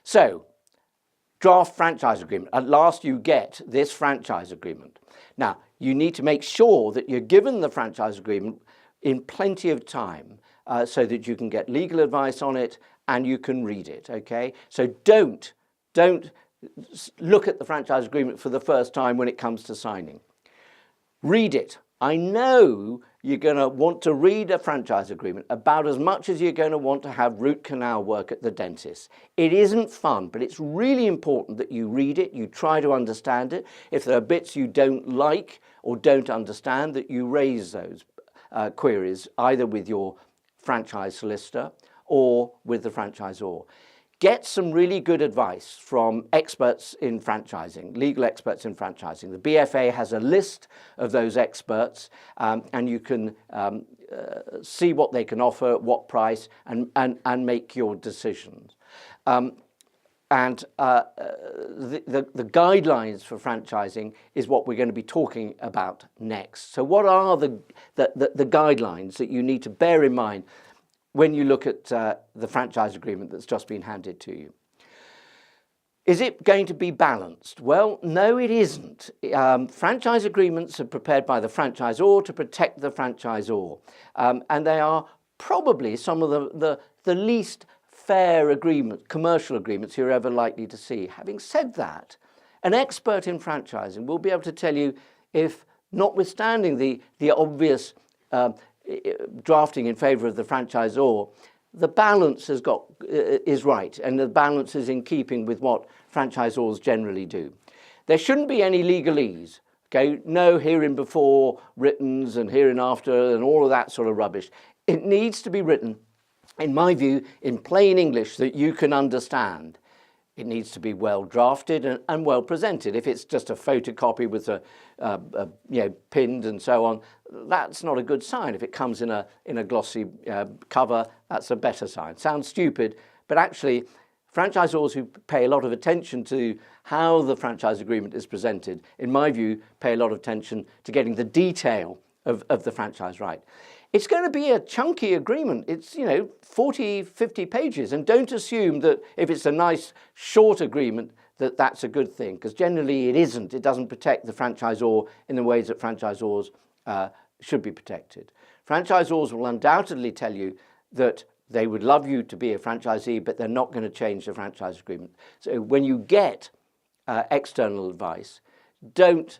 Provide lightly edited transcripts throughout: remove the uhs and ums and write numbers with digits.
So, draft franchise agreement. At last you get this franchise agreement. Now, you need to make sure that you're given the franchise agreement in plenty of time so that you can get legal advice on it and you can read it, okay? So don't look at the franchise agreement for the first time when it comes to signing. Read it. I know you're going to want to read a franchise agreement about as much as you're going to want to have root canal work at the dentist. It isn't fun, but it's really important that you read it, you try to understand it. If there are bits you don't like or don't understand, that you raise those queries either with your franchise solicitor or with the franchisor. Get some really good advice from experts in franchising, legal experts in franchising. The BFA has a list of those experts and you can see what they can offer, at what price, and make your decisions. The guidelines for franchising is what we're going to be talking about next. So what are the guidelines that you need to bear in mind when you look at the franchise agreement that's just been handed to you? Is it going to be balanced? Well, no, it isn't. Franchise agreements are prepared by the franchisor to protect the franchisor. And they are probably some of the least fair agreements, commercial agreements you're ever likely to see. Having said that, an expert in franchising will be able to tell you if, notwithstanding the obvious drafting in favour of the franchisor, the balance is right, and the balance is in keeping with what franchisors generally do. There shouldn't be any legalese. Okay, no hereinbefore writtens and hereinafter and all of that sort of rubbish. It needs to be written, in my view, in plain English that you can understand. It needs to be well drafted and well presented. If it's just a photocopy with pinned and so on, that's not a good sign. If it comes in a glossy cover, that's a better sign. Sounds stupid, but actually franchisors who pay a lot of attention to how the franchise agreement is presented, in my view, pay a lot of attention to getting the detail of the franchise right. It's going to be a chunky agreement. It's, 40, 50 pages. And don't assume that if it's a nice short agreement that that's a good thing, because generally it isn't. It doesn't protect the franchisor in the ways that franchisors should be protected. Franchisors will undoubtedly tell you that they would love you to be a franchisee, but they're not going to change the franchise agreement. So when you get external advice, don't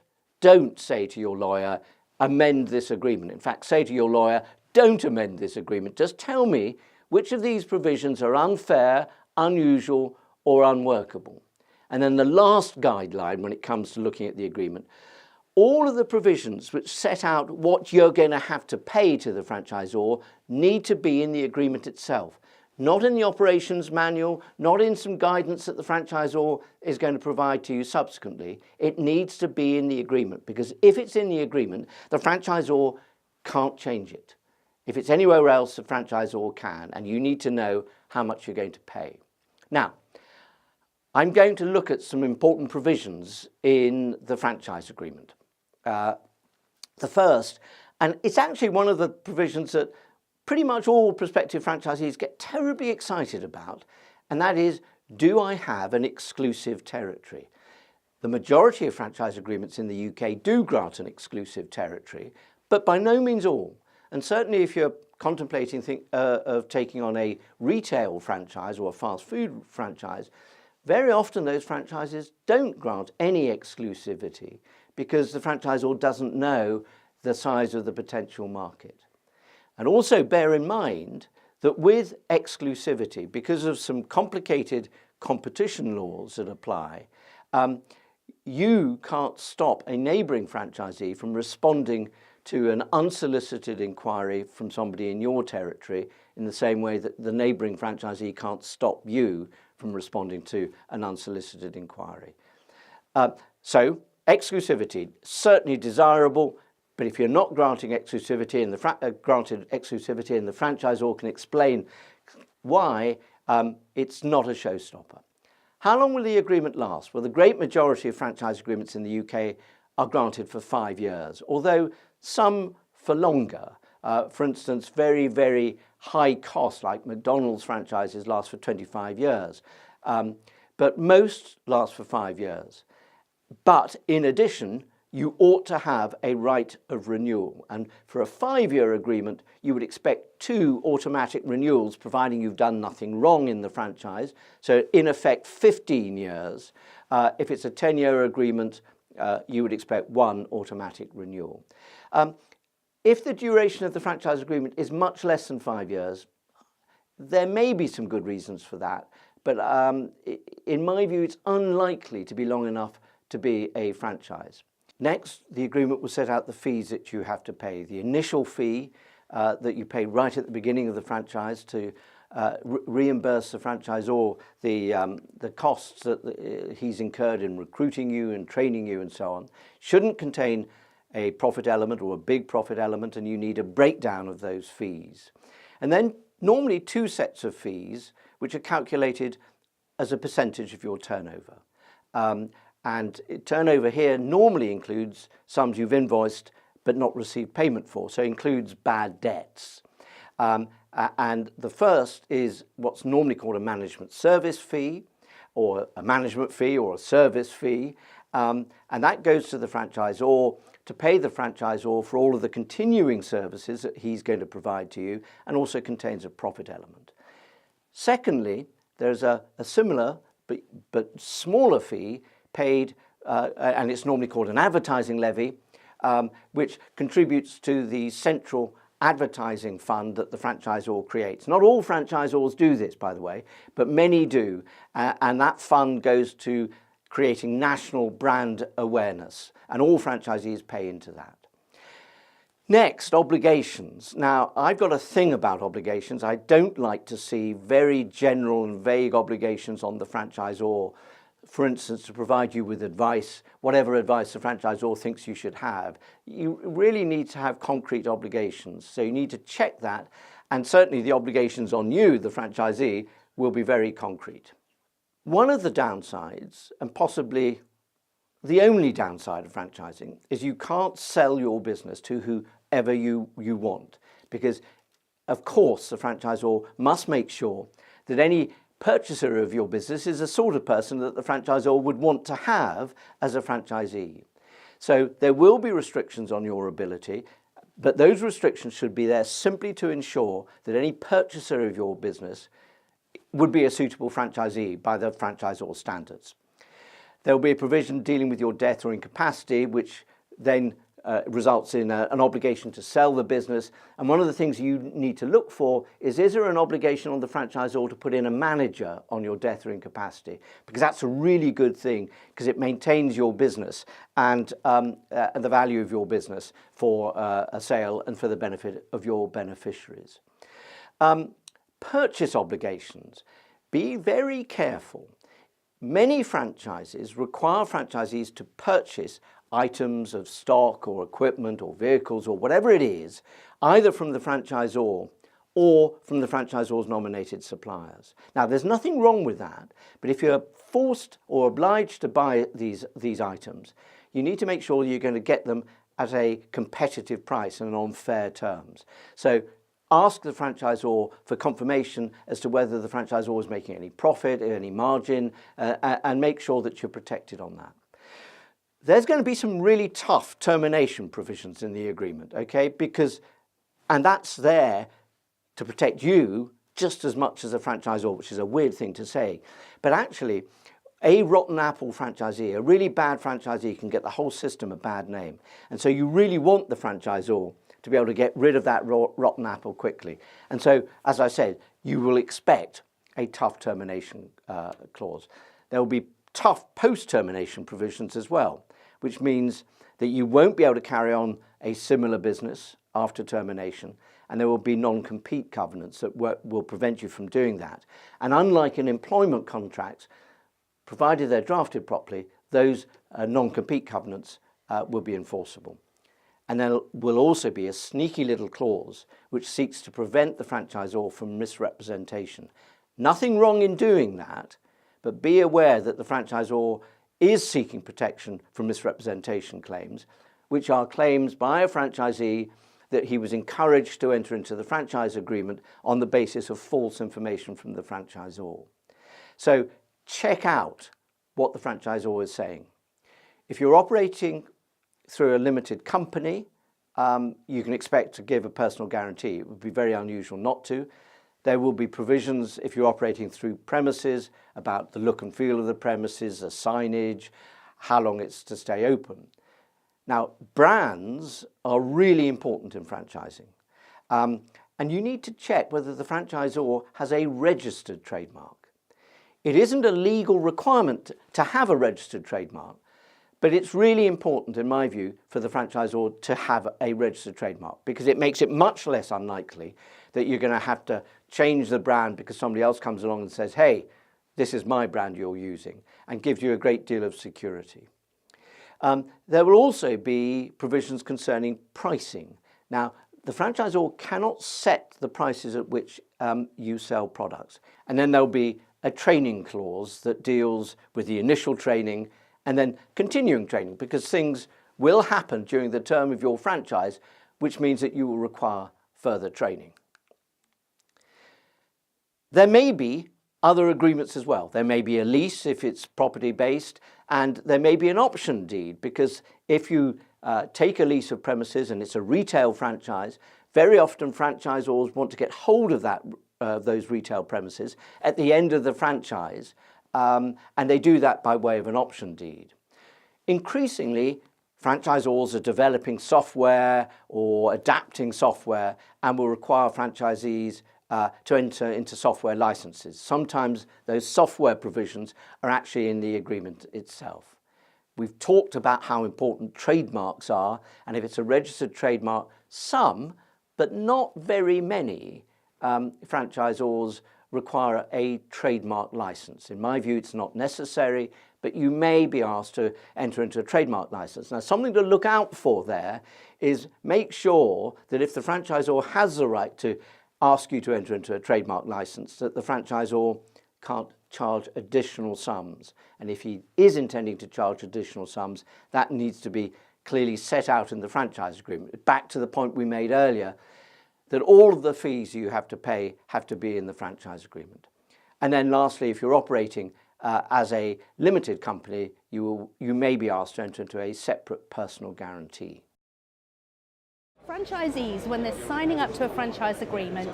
say to your lawyer, amend this agreement. In fact, say to your lawyer, don't amend this agreement. Just tell me which of these provisions are unfair, unusual, or unworkable. And then the last guideline when it comes to looking at the agreement, all of the provisions which set out what you're going to have to pay to the franchisor need to be in the agreement itself. Not in the operations manual, not in some guidance that the franchisor is going to provide to you subsequently. It needs to be in the agreement, because if it's in the agreement, the franchisor can't change it. If it's anywhere else, the franchisor can, and you need to know how much you're going to pay. Now, I'm going to look at some important provisions in the franchise agreement. The first, and it's actually one of the provisions that pretty much all prospective franchisees get terribly excited about, and that is, do I have an exclusive territory? The majority of franchise agreements in the UK do grant an exclusive territory, but by no means all. And certainly if you're contemplating of taking on a retail franchise or a fast food franchise, very often those franchises don't grant any exclusivity because the franchisor doesn't know the size of the potential market. And also bear in mind that with exclusivity, because of some complicated competition laws that apply, you can't stop a neighbouring franchisee from responding to an unsolicited inquiry from somebody in your territory in the same way that the neighbouring franchisee can't stop you from responding to an unsolicited inquiry. So exclusivity, certainly desirable, but if you're not granting exclusivity and granted exclusivity and the franchisor can explain why, it's not a showstopper. How long will the agreement last? Well, the great majority of franchise agreements in the UK are granted for 5 years, although some for longer. For instance, very, very high cost, like McDonald's franchises last for 25 years. But most last for 5 years. But in addition, you ought to have a right of renewal. And for a 5-year agreement, you would expect 2 automatic renewals, providing you've done nothing wrong in the franchise. So in effect, 15 years. If it's a 10-year agreement, you would expect 1 automatic renewal. If the duration of the franchise agreement is much less than 5 years, there may be some good reasons for that. But in my view, it's unlikely to be long enough to be a franchise. Next, the agreement will set out the fees that you have to pay. The initial fee that you pay right at the beginning of the franchise to reimburse the franchisor the costs that he's incurred in recruiting you and training you and so on, shouldn't contain a profit element or a big profit element, and you need a breakdown of those fees. And then normally 2 sets of fees, which are calculated as a percentage of your turnover. And turnover here normally includes sums you've invoiced but not received payment for, so includes bad debts. And the first is what's normally called a management service fee, or a management fee or a service fee, and that goes to the franchisor to pay the franchisor for all of the continuing services that he's going to provide to you, and also contains a profit element. Secondly, there's a similar but smaller fee paid, and it's normally called an advertising levy, which contributes to the central advertising fund that the franchisor creates. Not all franchisors do this, by the way, but many do, and that fund goes to creating national brand awareness, and all franchisees pay into that. Next, obligations. Now, I've got a thing about obligations. I don't like to see very general and vague obligations on the franchisor. For instance, to provide you with advice, whatever advice the franchisor thinks you should have. You really need to have concrete obligations. So you need to check that, and certainly the obligations on you, the franchisee, will be very concrete. One of the downsides, and possibly the only downside of franchising, is you can't sell your business to whoever you want, because of course the franchisor must make sure that any purchaser of your business is the sort of person that the franchisor would want to have as a franchisee. So there will be restrictions on your ability, but those restrictions should be there simply to ensure that any purchaser of your business would be a suitable franchisee by the franchisor standards. There will be a provision dealing with your death or incapacity, which then results in an obligation to sell the business. And one of the things you need to look for is there an obligation on the franchisor to put in a manager on your death or incapacity? Because that's a really good thing, because it maintains your business and the value of your business for a sale and for the benefit of your beneficiaries. Purchase obligations. Be very careful. Many franchises require franchisees to purchase items of stock or equipment or vehicles or whatever it is, either from the franchisor or from the franchisor's nominated suppliers. Now, there's nothing wrong with that, but if you're forced or obliged to buy these items, you need to make sure you're going to get them at a competitive price and on fair terms. So ask the franchisor for confirmation as to whether the franchisor is making any profit, any margin, and make sure that you're protected on that. There's going to be some really tough termination provisions in the agreement, okay? And that's there to protect you just as much as a franchisor, which is a weird thing to say. But actually, a rotten apple franchisee, a really bad franchisee, can get the whole system a bad name. And so you really want the franchisor to be able to get rid of that rotten apple quickly. And so, as I said, you will expect a tough termination clause. There will be tough post-termination provisions as well, which means that you won't be able to carry on a similar business after termination, and there will be non-compete covenants that will prevent you from doing that. And unlike an employment contract, provided they're drafted properly, those non-compete covenants will be enforceable. And there will also be a sneaky little clause which seeks to prevent the franchisor from misrepresentation. Nothing wrong in doing that, but be aware that the franchisor is seeking protection from misrepresentation claims, which are claims by a franchisee that he was encouraged to enter into the franchise agreement on the basis of false information from the franchisor. So check out what the franchisor is saying. If you're operating through a limited company, you can expect to give a personal guarantee. It would be very unusual not to. There will be provisions if you're operating through premises about the look and feel of the premises, the signage, how long it's to stay open. Now, brands are really important in franchising. And you need to check whether the franchisor has a registered trademark. It isn't a legal requirement to have a registered trademark, but it's really important, in my view, for the franchisor to have a registered trademark, because it makes it much less unlikely that you're going to have to change the brand because somebody else comes along and says, hey, this is my brand you're using, and gives you a great deal of security. There will also be provisions concerning pricing. Now, the franchisor cannot set the prices at which you sell products. And then there'll be a training clause that deals with the initial training and then continuing training, because things will happen during the term of your franchise, which means that you will require further training. There may be other agreements as well. There may be a lease if it's property based, and there may be an option deed, because if you take a lease of premises and it's a retail franchise, very often franchisors want to get hold of those retail premises at the end of the franchise, and they do that by way of an option deed. Increasingly, franchisors are developing software or adapting software and will require franchisees to enter into software licenses. Sometimes those software provisions are actually in the agreement itself. We've talked about how important trademarks are, and if it's a registered trademark, some, but not very many, franchisors require a trademark license. In my view, it's not necessary, but you may be asked to enter into a trademark license. Now, something to look out for there is make sure that if the franchisor has the right to ask you to enter into a trademark license, that the franchisor can't charge additional sums. And if he is intending to charge additional sums, that needs to be clearly set out in the franchise agreement. Back to the point we made earlier, that all of the fees you have to pay have to be in the franchise agreement. And then lastly, if you're operating as a limited company, you may be asked to enter into a separate personal guarantee. Franchisees, when they're signing up to a franchise agreement,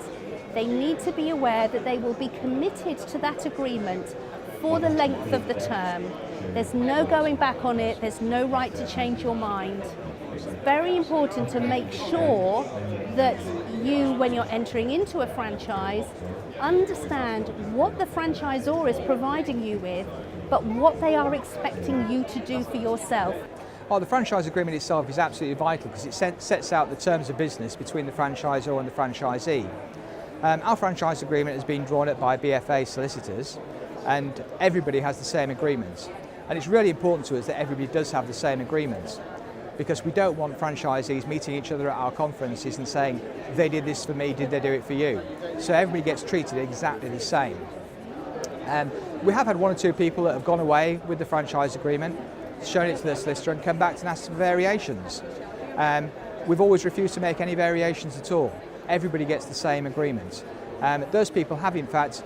they need to be aware that they will be committed to that agreement for the length of the term. There's no going back on it, there's no right to change your mind. It's very important to make sure that you, when you're entering into a franchise, understand what the franchisor is providing you with, but what they are expecting you to do for yourself. The franchise agreement itself is absolutely vital because it sets out the terms of business between the franchisor and the franchisee. Our franchise agreement has been drawn up by BFA solicitors, and everybody has the same agreement. And it's really important to us that everybody does have the same agreement, because we don't want franchisees meeting each other at our conferences and saying, they did this for me, did they do it for you? So everybody gets treated exactly the same. We have had one or two people that have gone away with the franchise agreement, shown it to their solicitor and come back and asked for variations. We've always refused to make any variations at all. Everybody gets the same agreement. Those people have in fact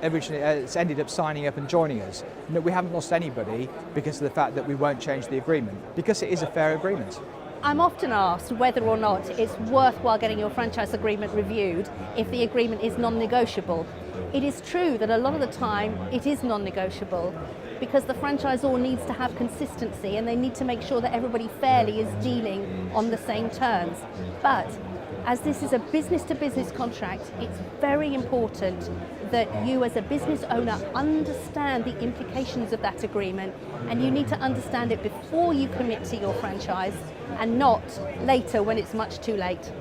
originally ended up signing up and joining us. No, we haven't lost anybody because of the fact that we won't change the agreement, because it is a fair agreement. I'm often asked whether or not it's worthwhile getting your franchise agreement reviewed if the agreement is non-negotiable. It is true that a lot of the time it is non-negotiable, because the franchisor needs to have consistency and they need to make sure that everybody fairly is dealing on the same terms. But as this is a business-to-business contract, it's very important that you as a business owner understand the implications of that agreement, and you need to understand it before you commit to your franchise and not later when it's much too late.